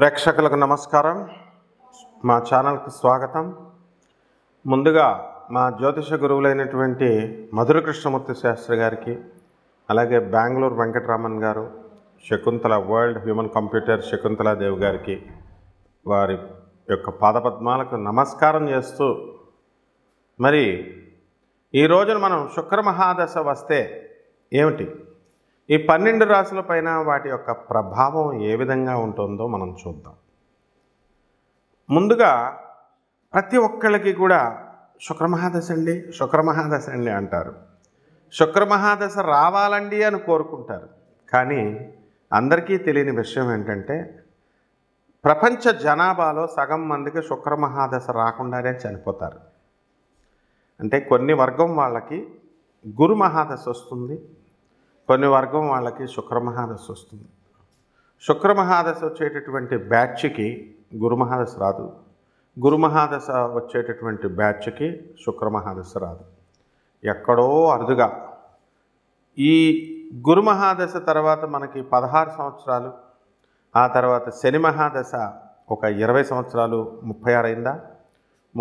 ప్రేక్షకులకు నమస్కారం. మా ఛానల్కి స్వాగతం. ముందుగా మా జ్యోతిష గురువులైనటువంటి మధుర కృష్ణమూర్తి శాస్త్రి గారికి, అలాగే బెంగళూరు వెంకటరామన్ గారు, Shakuntala world human computer Shakuntala Devi గారికి వారి యొక్క పాదపద్మాలకు నమస్కారం చేస్తూ, మరి ఈ రోజున మనం శుక్ర మహాదశ వస్తే ఏమిటి, ఈ 12 రాశుల పైన వాటి యొక్క ప్రభావం ఏ విధంగా ఉంటుందో మనం చూద్దాం. ముందుగా ప్రతి ఒక్కళ్ళకి కూడా శుక్రమహాదశ అండి అంటారు. శుక్రమహాదశ రావాలండి అని కోరుకుంటారు. కానీ అందరికీ తెలియని విషయం ఏంటంటే, ప్రపంచ జనాభాలో సగం మందికి శుక్రమహాదశ రాకుండానే చనిపోతారు. అంటే కొన్ని వర్గం వాళ్ళకి గురు మహాదశ వస్తుంది, కొన్ని వర్గం వాళ్ళకి శుక్రమహాదశ వస్తుంది. శుక్రమహాదశ వచ్చేటటువంటి బ్యాచ్కి గురుమహాదశ రాదు, గురుమహాదశ వచ్చేటటువంటి బ్యాచ్కి శుక్రమహాదశ రాదు. ఎక్కడో అరుదుగా ఈ గురుమహాదశ తర్వాత మనకి 16 సంవత్సరాలు, ఆ తర్వాత శని మహాదశ ఒక 20 సంవత్సరాలు, 36 అయిందా,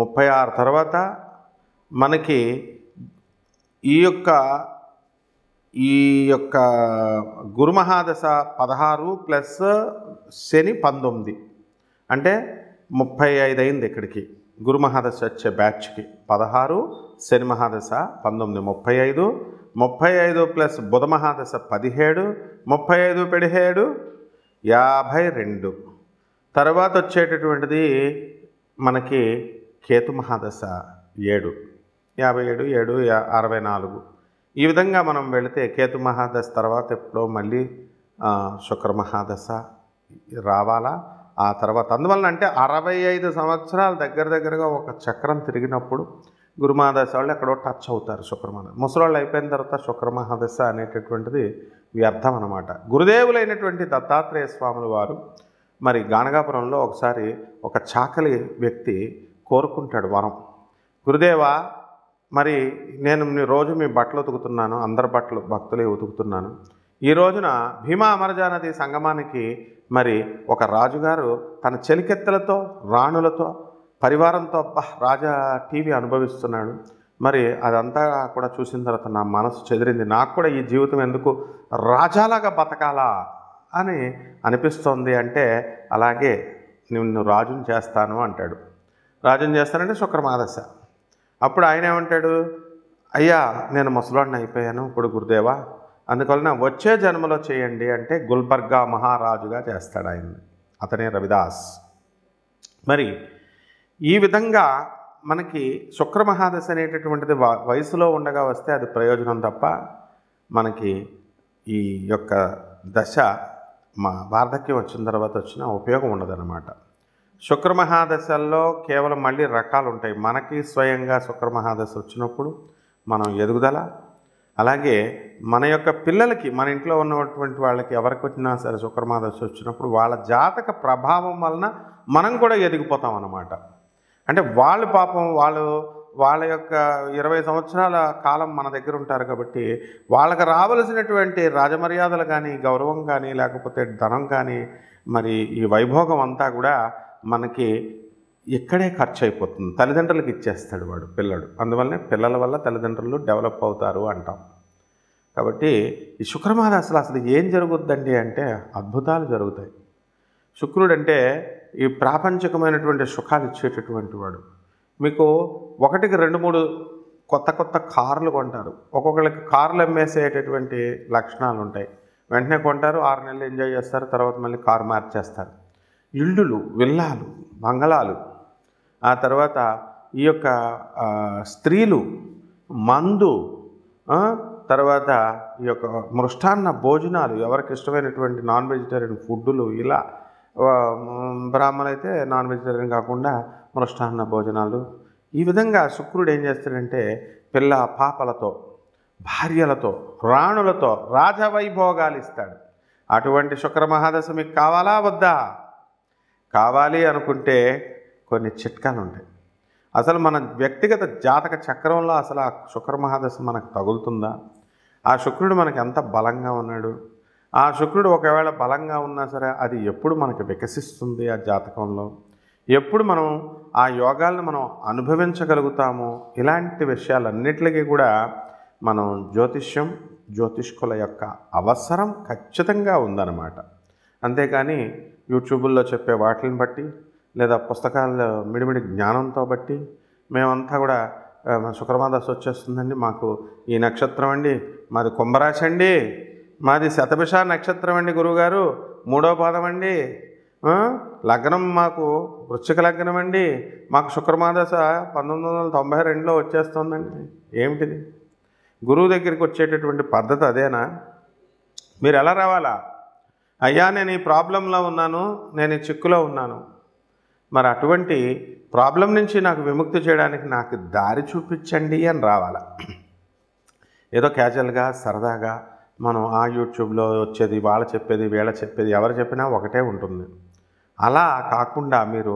36 తర్వాత మనకి ఈ యొక్క గురుమహాదశ 16 ప్లస్ శని 19 అంటే 35 అయింది. ఇక్కడికి గురుమహాదశ వచ్చే బ్యాచ్కి 16, శని మహాదశ 19, 35, 35 ప్లస్ బుధ మహాదశ 17, 35 17 52. తర్వాత వచ్చేటటువంటిది మనకి కేతు మహాదశ 7, 57, 7, 64. ఈ విధంగా మనం వెళితే కేతు మహాదశ తర్వాత ఎప్పుడో మళ్ళీ శుక్ర మహాదశ రావాలా. ఆ తర్వాత అందువలన అంటే 65 సంవత్సరాలు దగ్గరగా ఒక చక్రం తిరిగినప్పుడు గురుమహాదశ వాళ్ళు ఎక్కడో టచ్ అవుతారు. శుక్రమహాదశ ముసలోళ్ళు అయిపోయిన తర్వాత శుక్రమహాదశ అనేటటువంటిది వ్యర్థం అన్నమాట. గురుదేవులైనటువంటి దత్తాత్రేయ స్వాముల వారు మరి గాణగాపురంలో ఒకసారి ఒక చాకలి వ్యక్తి కోరుకుంటాడు వరం, గురుదేవా మరి నేను రోజు మీ బట్టలు ఉతుకుతున్నాను, అందరి బట్టలు భక్తులే ఉతుకుతున్నాను. ఈ రోజున భీమా అమరజా నది సంగమానికి మరి ఒక రాజుగారు తన చెలికెత్తలతో రాణులతో పరివారంతో రాజా టీవీ అనుభవిస్తున్నాడు. మరి అదంతా కూడా చూసిన తర్వాత నా మనసు చెదిరింది, నాకు కూడా ఈ జీవితం ఎందుకు రాజాలాగా బతకాలా అని అనిపిస్తోంది. అంటే అలాగే నిన్ను రాజుని చేస్తాను అంటాడు. రాజుని చేస్తానంటే శుక్రమహాదశ. అప్పుడు ఆయన ఏమంటాడు, అయ్యా నేను ముసలాడిని అయిపోయాను ఇప్పుడు గురుదేవా, అందువలన వచ్చే జన్మలో చేయండి అంటే గుల్బర్గా మహారాజుగా చేస్తాడు ఆయన్ని. అతనే రవిదాస్. మరి ఈ విధంగా మనకి శుక్రమహాదశ అనేటటువంటిది వయసులో ఉండగా వస్తే అది ప్రయోజనం తప్ప మనకి ఈ యొక్క దశ వార్ధక్యం వచ్చిన తర్వాత వచ్చిన ఉపయోగం ఉండదన్నమాట. శుక్రమహాదశల్లో కేవలం మళ్ళీ రకాలు ఉంటాయి. మనకి స్వయంగా శుక్రమహాదశ వచ్చినప్పుడు మనం ఎదుగుదల, అలాగే మన యొక్క పిల్లలకి, మన ఇంట్లో ఉన్నటువంటి వాళ్ళకి ఎవరికి వచ్చినా సరే శుక్రమహాదశ వచ్చినప్పుడు వాళ్ళ జాతక ప్రభావం వలన మనం కూడా ఎదిగిపోతాం అన్నమాట. అంటే వాళ్ళు పాపం వాళ్ళ యొక్క 20 సంవత్సరాల కాలం మన దగ్గర ఉంటారు కాబట్టి వాళ్ళకి రావలసినటువంటి రాజమర్యాదలు కానీ, గౌరవం కానీ, లేకపోతే ధనం కానీ, మరి ఈ వైభోగం అంతా కూడా మనకి ఇక్కడే ఖర్చు అయిపోతుంది. తల్లిదండ్రులకు ఇచ్చేస్తాడు వాడు పిల్లడు. అందువల్లనే పిల్లల వల్ల తల్లిదండ్రులు డెవలప్ అవుతారు అంటాం. కాబట్టి ఈ శుక్రమహాదశలో అసలు ఏం జరుగుద్దండి అంటే అద్భుతాలు జరుగుతాయి. శుక్రుడు అంటే ఈ ప్రాపంచికమైనటువంటి సుఖాలు ఇచ్చేటటువంటి వాడు. మీకు 1కి 2-3 కొత్త కార్లు కొంటారు. ఒక్కొక్కరికి కార్లు అమ్మేసేటటువంటి లక్షణాలు ఉంటాయి. వెంటనే కొంటారు, 6 నెలలు ఎంజాయ్ చేస్తారు, తర్వాత మళ్ళీ కారు మార్చేస్తారు. ఇల్లులు, విల్లాలు, బంగళాలు, ఆ తర్వాత ఈ యొక్క స్త్రీలు, మందు, తర్వాత ఈ యొక్క మృష్టాన్న భోజనాలు, ఎవరికి ఇష్టమైనటువంటి నాన్ వెజిటేరియన్ ఫుడ్డులు, ఇలా బ్రాహ్మణులు అయితే నాన్ వెజిటేరియన్ కాకుండా మృష్టాన్న భోజనాలు. ఈ విధంగా శుక్రుడు ఏం చేస్తాడంటే పిల్ల పాపలతో, భార్యలతో, రాణులతో రాజవైభోగాలు ఇస్తాడు. అటువంటి శుక్రమహాదశ మీకు కావాలా వద్దా? కావాలి అనుకుంటే కొన్ని చిట్కాలు ఉంటాయి. అసలు మన వ్యక్తిగత జాతక చక్రంలో అసలు ఆ శుక్రమహాదశ మనకు తగులుతుందా? ఆ శుక్రుడు మనకు ఎంత బలంగా ఉన్నాడు? ఆ శుక్రుడు ఒకవేళ బలంగా ఉన్నా సరే అది ఎప్పుడు మనకి వికసిస్తుంది ఆ జాతకంలో, ఎప్పుడు మనం ఆ యోగాలను మనం అనుభవించగలుగుతామో, ఇలాంటి విషయాలన్నిటికీ కూడా మనం జ్యోతిష్కుల యొక్క అవసరం ఖచ్చితంగా ఉందన్నమాట. అంతేకాని యూట్యూబుల్లో చెప్పే వాటిని బట్టి లేదా పుస్తకాల్లో మిడిమిడి జ్ఞానంతో బట్టి మేమంతా కూడా శుక్రమాదశ వచ్చేస్తుందండి, మాకు ఈ నక్షత్రం అండి, మాది కుంభరాశి అండి, మాది శతభిష నక్షత్రం అండి గురువుగారు, 3వ పాదం అండి, లగ్నం మాకు వృశ్చిక లగ్నం అండి, మాకు శుక్రమాదశ 1992లో వచ్చేస్తుందండి. ఏమిటిది? గురువు దగ్గరికి వచ్చేటటువంటి పద్ధతి అదేనా? మీరు ఎలా రావాలా? అయ్యా నేను ఈ ప్రాబ్లంలో ఉన్నాను, నేను ఈ చిక్కులో ఉన్నాను, మరి అటువంటి ప్రాబ్లం నుంచి నాకు విముక్తి చేయడానికి నాకు దారి చూపించండి అని రావాలా. ఏదో క్యాజువల్గా సరదాగా మనం ఆ యూట్యూబ్లో వచ్చేది, వాళ్ళ చెప్పేది, వీళ్ళ చెప్పేది, ఎవరు చెప్పినా ఒకటే ఉంటుంది. అలా కాకుండా మీరు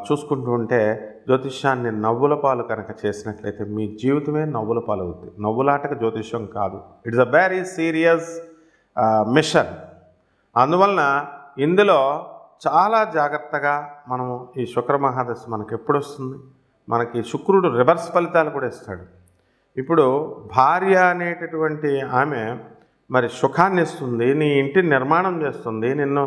చూసుకుంటూ ఉంటే జ్యోతిష్యాన్ని నవ్వుల పాలు కనుక చేసినట్లయితే మీ జీవితమే నవ్వుల పాలు అవుతుంది. నవ్వులాటకు జ్యోతిష్యం కాదు, it's a very serious mission. అందువలన ఇందులో చాలా జాగ్రత్తగా మనము ఈ శుక్ర మహాదశ మనకి ఎప్పుడు వస్తుంది, మనకి శుక్రుడు రివర్స్ ఫలితాలు కూడా ఇస్తాడు. ఇప్పుడు భార్య అనేటటువంటి ఆమె మరి సుఖాన్ని ఇస్తుంది, నీ ఇంటిని నిర్మాణం చేస్తుంది, నిన్ను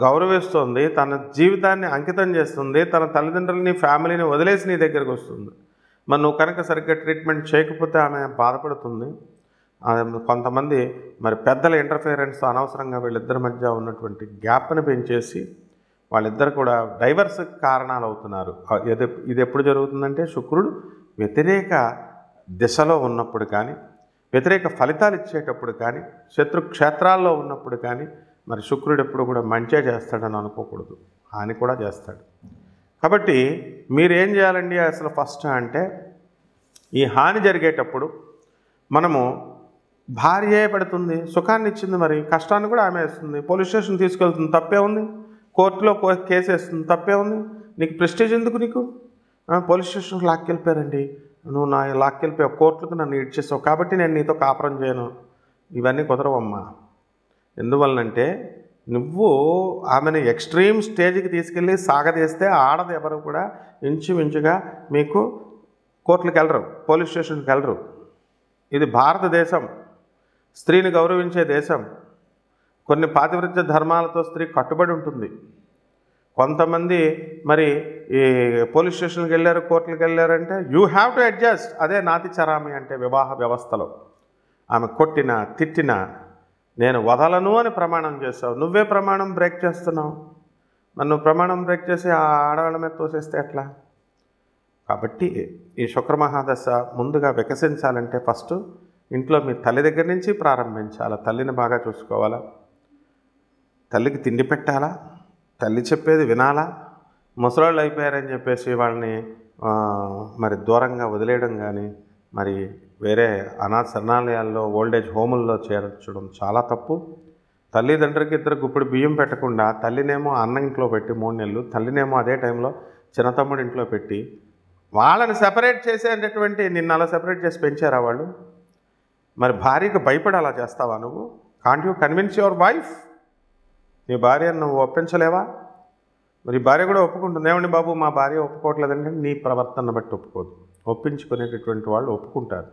గౌరవిస్తుంది, తన జీవితాన్ని అంకితం చేస్తుంది, తన తల్లిదండ్రులని ఫ్యామిలీని వదిలేసి నీ దగ్గరికి వస్తుంది. మరి నువ్వు కనుక సరిగ్గా ట్రీట్మెంట్ చేయకపోతే ఆమె బాధపడుతుంది. కొంతమంది మరి పెద్దల ఇంటర్ఫియరెన్స్ అనవసరంగా వీళ్ళిద్దరి మధ్య ఉన్నటువంటి గ్యాప్ని పెంచేసి వాళ్ళిద్దరు కూడా డైవర్స్ కారణాలు అవుతున్నారు. ఇది ఎప్పుడు జరుగుతుందంటే శుక్రుడు వ్యతిరేక దిశలో ఉన్నప్పుడు కానీ, వ్యతిరేక ఫలితాలు ఇచ్చేటప్పుడు కానీ, శత్రు క్షేత్రాల్లో ఉన్నప్పుడు కానీ మరి శుక్రుడు ఎప్పుడు కూడా మంచే చేస్తాడని అనుకోకూడదు, హాని కూడా చేస్తాడు. కాబట్టి మీరేం చేయాలండి అసలు ఫస్ట్ అంటే, ఈ హాని జరిగేటప్పుడు మనము భార్యే పెడుతుంది, సుఖాన్ని ఇచ్చింది, మరి కష్టాన్ని కూడా ఆమె వేస్తుంది, పోలీస్ స్టేషన్ తీసుకెళ్తుంది, తప్పే ఉంది, కోర్టులో కేసు వేస్తుంది, తప్పే ఉంది, నీకు ప్రెస్టేజ్ ఎందుకు, నీకు పోలీస్ స్టేషన్కి లాక్కెళ్ళిపోయారండి, నువ్వు నా లాక్కెళ్ళిపోయావు, కోర్టులకు నన్ను ఇడ్చేసావు కాబట్టి నేను నీతో కాపురం చేయను, ఇవన్నీ కుదరవమ్మా. ఎందువలనంటే నువ్వు ఆమెను ఎక్స్ట్రీమ్ స్టేజ్కి తీసుకెళ్ళి సాగదీస్తే ఆడది ఎవరు కూడా ఇంచుమించుగా మీకు కోర్టులకు వెళ్ళరు, పోలీస్ స్టేషన్కి వెళ్ళరు. ఇది భారతదేశం, స్త్రీని గౌరవించే దేశం. కొన్ని పాతివ్రత్య ధర్మాలతో స్త్రీ కట్టుబడి ఉంటుంది. కొంతమంది మరి ఈ పోలీస్ స్టేషన్కి వెళ్ళారు, కోర్టులకు వెళ్ళారంటే యూ హ్యావ్ టు అడ్జస్ట్. అదే నాతి చరామి అంటే వివాహ వ్యవస్థలో. ఆమె కొట్టినా తిట్టినా నేను వదలను అని ప్రమాణం చేస్తావు, నువ్వే ప్రమాణం బ్రేక్ చేస్తున్నావు. మరి నువ్వు ప్రమాణం బ్రేక్ చేసి ఆ ఆడవాళ్ళ మీద తోసేస్తే ఎట్లా? కాబట్టి ఈ శుక్రమహాదశ ముందుగా వికసించాలంటే ఫస్ట్ ఇంట్లో మీ తల్లి దగ్గర నుంచి ప్రారంభించాలా. తల్లిని బాగా చూసుకోవాలా, తల్లికి తిండి పెట్టాలా, తల్లి చెప్పేది వినాలా. ముసలాళ్ళు అయిపోయారని చెప్పేసి వాళ్ళని మరి దూరంగా వదిలేయడం కానీ, మరి వేరే అనాథ శరణాలయాల్లో ఓల్డేజ్ హోముల్లో చేర్చడం చాలా తప్పు. తల్లిదండ్రులకి ఇద్దరు గుప్పుడు బియ్యం పెట్టకుండా తల్లినేమో అన్న ఇంట్లో పెట్టి 3 నెలలు, తల్లినేమో అదే టైంలో చిన్నతమ్ముడి ఇంట్లో పెట్టి వాళ్ళని సెపరేట్ చేసేటటువంటి, నిన్ను అలా సెపరేట్ చేసి పెంచారా వాళ్ళు? మరి భార్యకు భయపడి అలా చేస్తావా నువ్వు? Can't you convince your wife? నీ భార్యను నువ్వు ఒప్పించలేవా? మరి భార్య కూడా ఒప్పుకుంటుంది, ఏమండి బాబు మా భార్య ఒప్పుకోవట్లేదంటే నీ ప్రవర్తన బట్టి ఒప్పుకోదు. ఒప్పించుకునేటటువంటి వాళ్ళు ఒప్పుకుంటారు.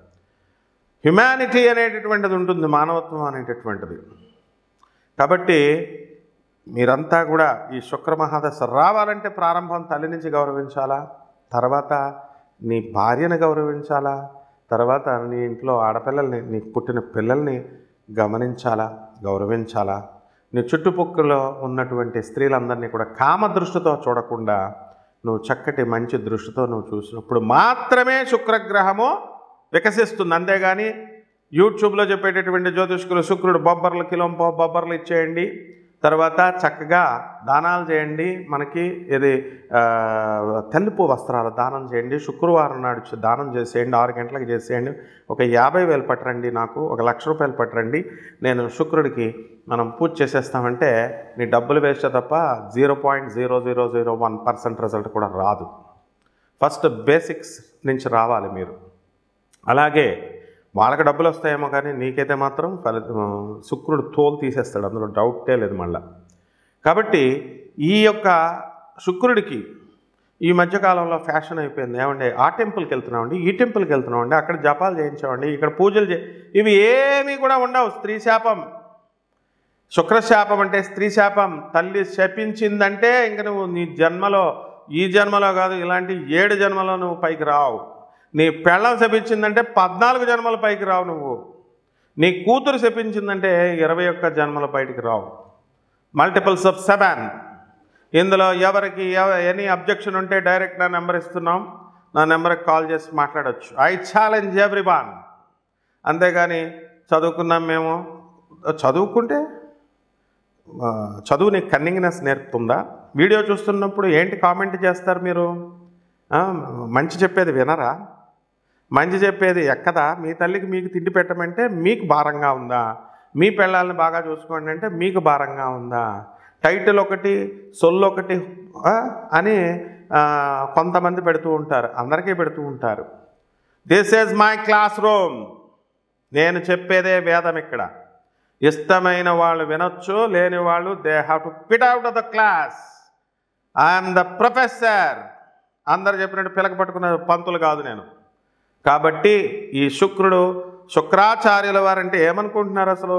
హ్యుమానిటీ అనేటటువంటిది ఉంటుంది, మానవత్వం అనేటటువంటిది. కాబట్టి మీరంతా కూడా ఈ శుక్రమహాదశ రావాలంటే ప్రారంభం తల్లి నుంచి గౌరవించాలా, తర్వాత నీ భార్యను గౌరవించాలా, తర్వాత నీ ఇంట్లో ఆడపిల్లల్ని, నీకు పుట్టిన పిల్లల్ని గమనించాలా, గౌరవించాలా. నీ చుట్టుపక్కల ఉన్నటువంటి స్త్రీలందరినీ కూడా కామ దృష్టితో చూడకుండా నువ్వు చక్కటి మంచి దృష్టితో నువ్వు చూసినప్పుడు మాత్రమే శుక్రగ్రహము వికసిస్తుంది. అంతేగాని యూట్యూబ్లో చెప్పేటటువంటి జ్యోతిష్కులు శుక్రుడు బొబ్బర్లు కిలోంపో బొబ్బర్లు ఇచ్చేయండి, తర్వాత చక్కగా దానాలు చేయండి, మనకి ఇది తెలుపు వస్త్రాలు దానం చేయండి, శుక్రవారం నాడు దానం చేసేయండి, 6 గంటలకు చేసేయండి, ఒక 50,000 పట్టరండి, నాకు 1,00,000 రూపాయలు పట్టరండి, నేను శుక్రుడికి మనం పూజ చేసేస్తామంటే నీ డబ్బులు వేస్ట్ తప్ప 0.0001% రిజల్ట్ కూడా రాదు. ఫస్ట్ బేసిక్స్ నుంచి రావాలి మీరు. అలాగే వాళ్ళకి డబ్బులు వస్తాయేమో కానీ నీకైతే మాత్రం శుక్రుడు తోలు తీసేస్తాడు, అందులో డౌటే లేదు మళ్ళా. కాబట్టి ఈ యొక్క శుక్రుడికి ఈ మధ్యకాలంలో ఫ్యాషన్ అయిపోయింది. ఏమండి ఆ టెంపుల్కి వెళ్తున్నామండి, ఈ టెంపుల్కి వెళ్తున్నామండి, అక్కడ జపాలు చేయించామండి, ఇక్కడ పూజలు ఇవి ఏమీ కూడా ఉండవు. స్త్రీ శాపం, శుక్రశాపం అంటే స్త్రీ శాపం. తల్లి శపించిందంటే ఇంక నువ్వు నీ జన్మలో, ఈ జన్మలో కాదు ఇలాంటి 7 జన్మలో నువ్వు పైకి రావు. నీ పెళ్ళం శపించిందంటే 14 జన్మల పైకి రావు నువ్వు. నీ కూతురు శపించిందంటే 21 జన్మల బయటికి రావు. Multiples of 7. ఇందులో ఎవరికి ఎనీ అబ్జెక్షన్ ఉంటే డైరెక్ట్ నా నెంబర్ ఇస్తున్నాం, నా నెంబర్కి కాల్ చేసి మాట్లాడచ్చు. I challenge everyone. అంతేగాని చదువుకున్నాం మేము, చదువుకుంటే చదువు నీకు కన్నింగ్నెస్ నేర్పుతుందా? వీడియో చూస్తున్నప్పుడు ఏంటి కామెంట్ చేస్తారు మీరు? మంచి చెప్పేది వినరా? మంచి చెప్పేది ఎక్కదా? మీ తల్లికి మీకు తిండి పెట్టమంటే మీకు భారంగా ఉందా? మీ పిల్లల్ని బాగా చూసుకోండి అంటే మీకు భారంగా ఉందా? టైటిల్ ఒకటి, సొల్లు ఒకటి అని కొంతమంది పెడుతూ ఉంటారు, అందరికీ పెడుతూ ఉంటారు. This is my classroom, నేను చెప్పేదే వేదం. ఇక్కడ ఇష్టమైన వాళ్ళు వినొచ్చు, లేని వాళ్ళు they have to put out of the class. I'm the professor. అందరు చెప్పినట్టు పిలక పట్టుకున్న పంతులు కాదు నేను. కాబట్టి ఈ శుక్రుడు, శుక్రాచార్యుల వారంటే ఏమనుకుంటున్నారు అసలు?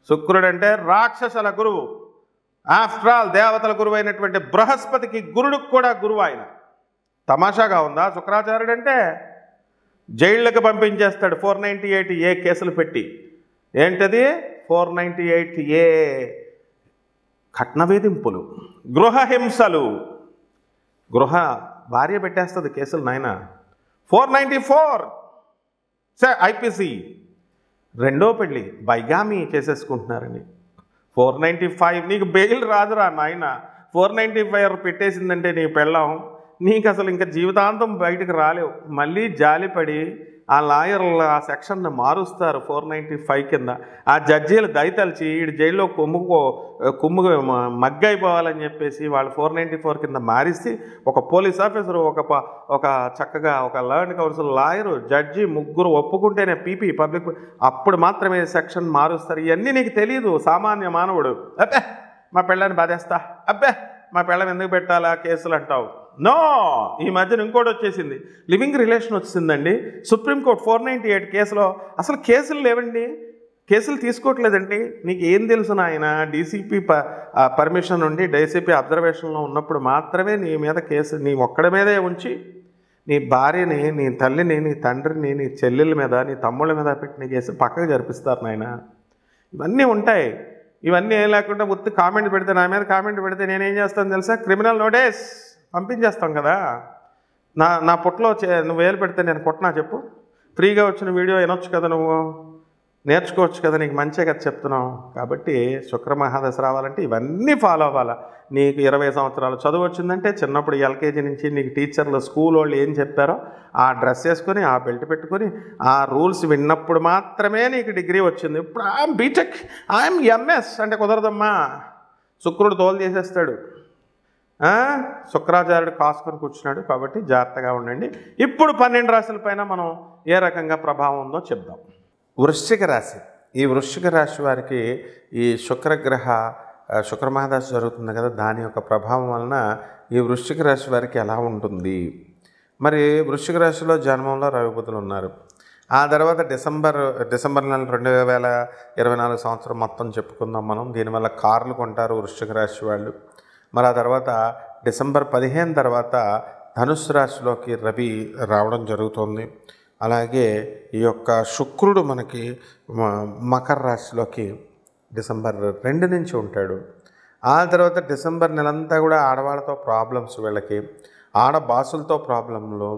శుక్రుడంటే రాక్షసుల గురువు. ఆఫ్టర్ ఆల్ దేవతల గురువు అయినటువంటి బృహస్పతికి గురుడికి కూడా గురువు ఆయన. తమాషాగా ఉందా? శుక్రాచార్యుడు అంటే జైళ్ళకి పంపించేస్తాడు 498A కేసులు పెట్టి. ఏంటది 498A? కట్న వేధింపులు, గృహహింసలు. భార్య పెట్టేస్తుంది కేసులు నాయన. 494 IPC, రెండో పెళ్ళి, బైగామి చేసేసుకుంటున్నారని. 495 నీకు బెయిల్ రాదురా నాయన. 495 పెట్టేసిందంటే నీ పెళ్ళం, నీకు అసలు ఇంకా జీవితాంతం బయటకు రాలేవు. మళ్ళీ జాలిపడి ఆ లాయర్లు ఆ సెక్షన్ని మారుస్తారు 495 కింద. ఆ జడ్జీలు దయతలిచి వీడి జైల్లో కుమ్ము మగ్గైపోవాలని చెప్పేసి వాళ్ళు 494 కింద మారిస్తే ఒక పోలీస్ ఆఫీసరు, ఒక చక్కగా ఒక ల్యాండ్ కౌన్సిల్ లాయరు, జడ్జి ముగ్గురు ఒప్పుకుంటేనే పబ్లిక్ అప్పుడు మాత్రమే సెక్షన్ మారుస్తారు. ఇవన్నీ నీకు తెలియదు సామాన్య మానవుడు. అబ్బే మా పెళ్ళని బాధేస్తా, అబ్బే మా పెళ్ళం ఎందుకు పెట్టాలా కేసులు అంటావు. నో, ఈ మధ్యన ఇంకోటి వచ్చేసింది, లివింగ్ రిలేషన్ వచ్చిందండి. సుప్రీంకోర్టు 498 కేసులో అసలు కేసులు లేవండి, కేసులు తీసుకోవట్లేదండి. నీకు ఏం తెలుసు నాయన? డీసీపీ పర్మిషన్ ఉండి డీసీపీ అబ్జర్వేషన్లో ఉన్నప్పుడు మాత్రమే నీ మీద కేసు, నీ ఒక్కడి మీదే ఉంచి నీ భార్యని, నీ తల్లిని, నీ తండ్రిని, నీ చెల్లెల మీద, నీ తమ్ముళ్ళ మీద పెట్టిన కేసు పక్కకు జరిపిస్తారు నాయన. ఇవన్నీ ఉంటాయి. ఇవన్నీ ఏం లేకుండా ఉత్తి కామెంట్ పెడితే, నా మీద కామెంట్ పెడితే నేనేం చేస్తాను తెలుసా? క్రిమినల్ నోటీస్ పంపించేస్తాం కదా. నా పుట్టలో నువ్వు వేలు పెడితే నేను కొట్టనా చెప్పు? ఫ్రీగా వచ్చిన వీడియో వినొచ్చు కదా, నువ్వు నేర్చుకోవచ్చు కదా, నీకు మంచిగా కదా చెప్తున్నావు. కాబట్టి శుక్రమహాదశ రావాలంటే ఇవన్నీ ఫాలో అవ్వాలా. నీకు 20 సంవత్సరాలు చదువు వచ్చిందంటే చిన్నప్పుడు ఎల్కేజీ నుంచి నీకు టీచర్లు, స్కూల్ వాళ్ళు ఏం చెప్పారో ఆ డ్రెస్ వేసుకొని, ఆ బెల్ట్ పెట్టుకొని, ఆ రూల్స్ విన్నప్పుడు మాత్రమే నీకు డిగ్రీ వచ్చింది. ఇప్పుడు ఐఎమ్ బీటెక్, ఐఎమ్ ఎంఎస్ అంటే కుదరదమ్మా. శుక్రుడు తోలు చేసేస్తాడు. శుక్రాచార్యుడు కాసుకొని కూర్చున్నాడు. కాబట్టి జాగ్రత్తగా ఉండండి. ఇప్పుడు 12 రాశుల పైన మనం ఏ రకంగా ప్రభావం ఉందో చెప్దాం. వృశ్చిక రాశి. ఈ వృశ్చిక రాశి వారికి ఈ శుక్రమహాదశ జరుగుతుంది కదా, దాని యొక్క ప్రభావం వలన ఈ వృశ్చిక రాశి వారికి ఎలా ఉంటుంది? మరి వృశ్చిక రాశిలో జన్మంలో రవిబుధులు ఉన్నారు. ఆ తర్వాత డిసెంబర్ నెల 2024 సంవత్సరం మొత్తం చెప్పుకుందాం మనం. దీనివల్ల కార్లు కొంటారు వృశ్చిక రాశి వాళ్ళు. మరి ఆ తర్వాత డిసెంబర్ 15 తర్వాత ధనుస్సు రాశిలోకి రవి రావడం జరుగుతుంది. అలాగే ఈ యొక్క శుక్రుడు మనకి మకర రాశిలోకి డిసెంబర్ 2 నుంచి ఉంటాడు. ఆ తర్వాత డిసెంబర్ నెలంతా కూడా ఆడవాళ్ళతో ప్రాబ్లమ్స్, వీళ్ళకి బాసులతో ప్రాబ్లంలు,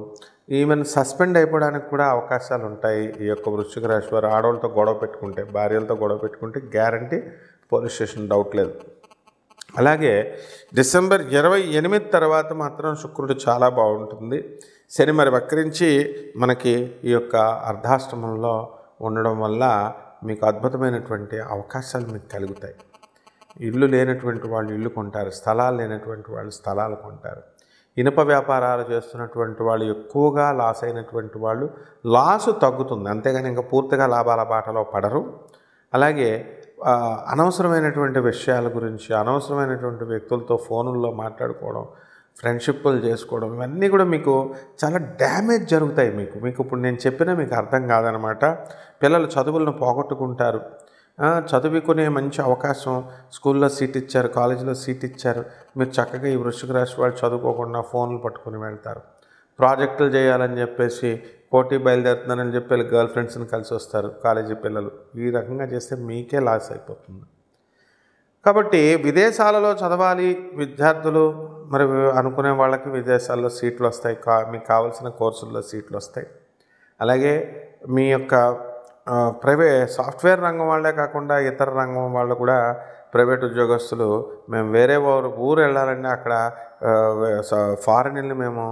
ఈవెన్ సస్పెండ్ అయిపోవడానికి కూడా అవకాశాలు ఉంటాయి. ఈ యొక్క వృశ్చిక రాశి వారు ఆడవాళ్ళతో గొడవ పెట్టుకుంటే, భార్యలతో గొడవ పెట్టుకుంటే గ్యారంటీ పోలీస్ స్టేషన్, డౌట్ లేదు. అలాగే డిసెంబర్ 28 తర్వాత మాత్రం శుక్రుడు చాలా బాగుంటుంది. శని మరి వక్రించి మనకి ఈ యొక్క అర్ధాష్టమంలో ఉండడం వల్ల మీకు అద్భుతమైనటువంటి అవకాశాలు మీకు కలుగుతాయి. ఇల్లు లేనటువంటి వాళ్ళు ఇల్లు కొంటారు, స్థలాలు లేనటువంటి వాళ్ళు స్థలాలు కొంటారు. ఇనుప వ్యాపారాలు చేస్తున్నటువంటి వాళ్ళు ఎక్కువగా లాస్ అయినటువంటి వాళ్ళు లాసు తగ్గుతుంది, అంతేగాని ఇంకా పూర్తిగా లాభాల బాటలో పడరు. అలాగే అనవసరమైనటువంటి విషయాల గురించి అనవసరమైనటువంటి వ్యక్తులతో ఫోనుల్లో మాట్లాడుకోవడం, ఫ్రెండ్షిప్లు చేసుకోవడం, ఇవన్నీ కూడా మీకు చాలా డ్యామేజ్ జరుగుతాయి. మీకు ఇప్పుడు నేను చెప్పినా మీకు అర్థం కాదనమాట. పిల్లలు చదువులను పోగొట్టుకుంటారు. చదువుకునే మంచి అవకాశం, స్కూల్లో సీట్ ఇచ్చారు, కాలేజీలో సీట్ ఇచ్చారు, మీరు చక్కగా ఈ వృశ్చిక రాశి వాళ్ళు చదువుకోకుండా ఫోన్లు పట్టుకుని వెళ్తారు. ప్రాజెక్టులు చేయాలని చెప్పేసి పోటీ బయలుదేరుతున్నారని చెప్పి గర్ల్ ఫ్రెండ్స్ని కలిసి వస్తారు కాలేజీ పిల్లలు. ఈ రకంగా చేస్తే మీకే లాస్ అయిపోతుంది. కాబట్టి విదేశాలలో చదవాలి విద్యార్థులు మరి అనుకునే వాళ్ళకి విదేశాల్లో సీట్లు వస్తాయి, మీకు కావాల్సిన కోర్సుల్లో సీట్లు వస్తాయి. అలాగే మీ యొక్క సాఫ్ట్వేర్ రంగం వాళ్ళే కాకుండా ఇతర రంగం వాళ్ళు కూడా ప్రైవేట్ ఉద్యోగస్తులు మేము వేరే ఊరు వెళ్ళాలండి, అక్కడ ఫారెన్ వెళ్ళి మేము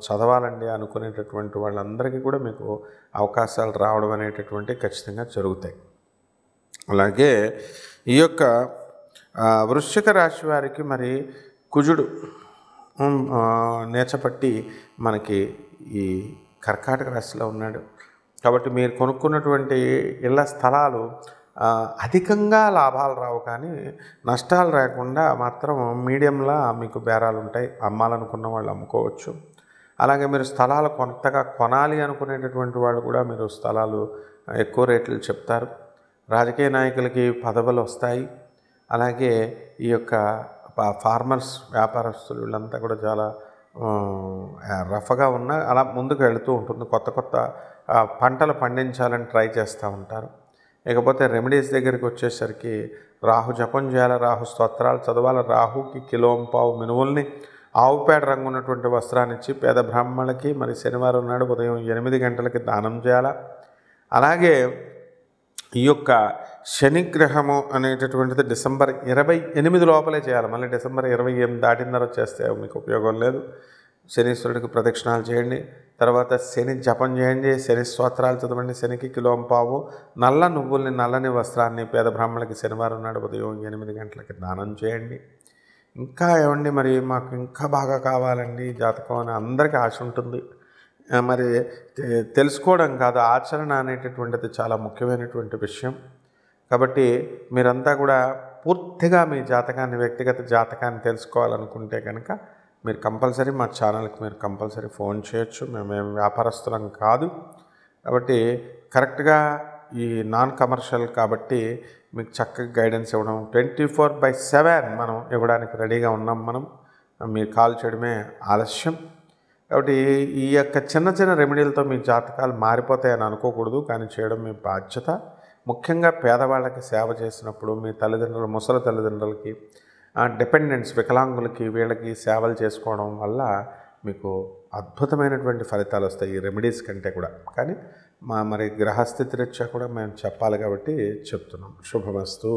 చదవాలండి అనుకునేటటువంటి వాళ్ళందరికీ కూడా మీకు అవకాశాలు రావడం అనేటటువంటి ఖచ్చితంగా జరుగుతాయి. అలాగే ఈ యొక్క వృశ్చిక రాశి వారికి మరి కుజుడు నేచపట్టి మనకి ఈ కర్కాటక రాశిలో ఉన్నాడు. కాబట్టి మీరు కొనుక్కున్నటువంటి ఇళ్ల స్థలాలు అధికంగా లాభాలు రావు, కానీ నష్టాలు రాకుండా మాత్రం మీడియంలా మీకు బేరాలు ఉంటాయి. అమ్మాలనుకున్న వాళ్ళు అమ్ముకోవచ్చు. అలాగే మీరు స్థలాలు కొత్తగా కొనాలి అనుకునేటటువంటి వాళ్ళు కూడా మీరు స్థలాలు ఎక్కువ రేట్లు చెప్తారు. రాజకీయ నాయకులకి పదవులు వస్తాయి. అలాగే ఈ యొక్క ఫార్మర్స్ వ్యాపారస్తులు వీళ్ళంతా కూడా చాలా రఫ్గా ఉన్న అలా ముందుకు వెళుతూ ఉంటుంది. కొత్త పంటలు పండించాలని ట్రై చేస్తూ ఉంటారు. ఇకపోతే రెమెడీస్ దగ్గరికి వచ్చేసరికి రాహు జపం చేయాలి, రాహు స్తోత్రాలు చదవాలి, రాహుకి కిలోంపావు మినుముల్ని ఆవు పేడ రంగు ఉన్నటువంటి వస్త్రాన్ని ఇచ్చి పేద బ్రాహ్మణులకి మరి శనివారం నాడు ఉదయం 8 గంటలకి దానం చేయాలి. అలాగే ఈ యొక్క శనిగ్రహము అనేటటువంటిది డిసెంబర్ 28 లోపలే చేయాలి. మళ్ళీ డిసెంబర్ 28 దాటిన తర్వాత చేస్తే మీకు ఉపయోగం లేదు. శనీశ్వరుడికి ప్రదక్షిణాలు చేయండి, తర్వాత శని జపం చేయండి, శని స్తోత్రాలు చదవండి, శనికి కిలోంపావు నల్ల నువ్వుల్ని నల్లని వస్త్రాన్ని పేద బ్రాహ్మణులకి శనివారం నాడు ఉదయం 8 గంటలకి దానం చేయండి. ఇంకా ఏమండి మరి మాకు ఇంకా బాగా కావాలండి జాతకం అని అందరికీ ఆశ ఉంటుంది. మరి తెలుసుకోవడం కాదు, ఆచరణ అనేటటువంటిది చాలా ముఖ్యమైనటువంటి విషయం. కాబట్టి మీరంతా కూడా పూర్తిగా మీ జాతకాన్ని, వ్యక్తిగత జాతకాన్ని తెలుసుకోవాలనుకుంటే కనుక మీరు కంపల్సరీ మా ఛానల్కి మీరు కంపల్సరీ ఫోన్ చేయొచ్చు. మేమేం వ్యాపారస్తులం కాదు. కాబట్టి కరెక్ట్గా ఈ నాన్ కమర్షియల్ కాబట్టి మీకు చక్కగా గైడెన్స్ ఇవ్వడం 24/7 మనం ఇవ్వడానికి రెడీగా ఉన్నాం. మీరు కాల్ చేయడమే ఆలస్యం. కాబట్టి ఈ యొక్క చిన్న రెమెడీలతో మీ జాతకాలు మారిపోతాయని అనుకోకూడదు, కానీ చేయడం మీ బాధ్యత. ముఖ్యంగా పేదవాళ్ళకి సేవ చేసినప్పుడు మీ తల్లిదండ్రులు, ముసలి తల్లిదండ్రులకి, డిపెండెంట్స్ వికలాంగులకి వీళ్ళకి సేవలు చేసుకోవడం వల్ల మీకు అద్భుతమైనటువంటి ఫలితాలు వస్తాయి ఈ రెమెడీస్ కంటే కూడా. కానీ మరి గ్రహస్థితి రీత్యా కూడా మేము చెప్పాలి కాబట్టి చెప్తున్నాం. శుభమస్తు.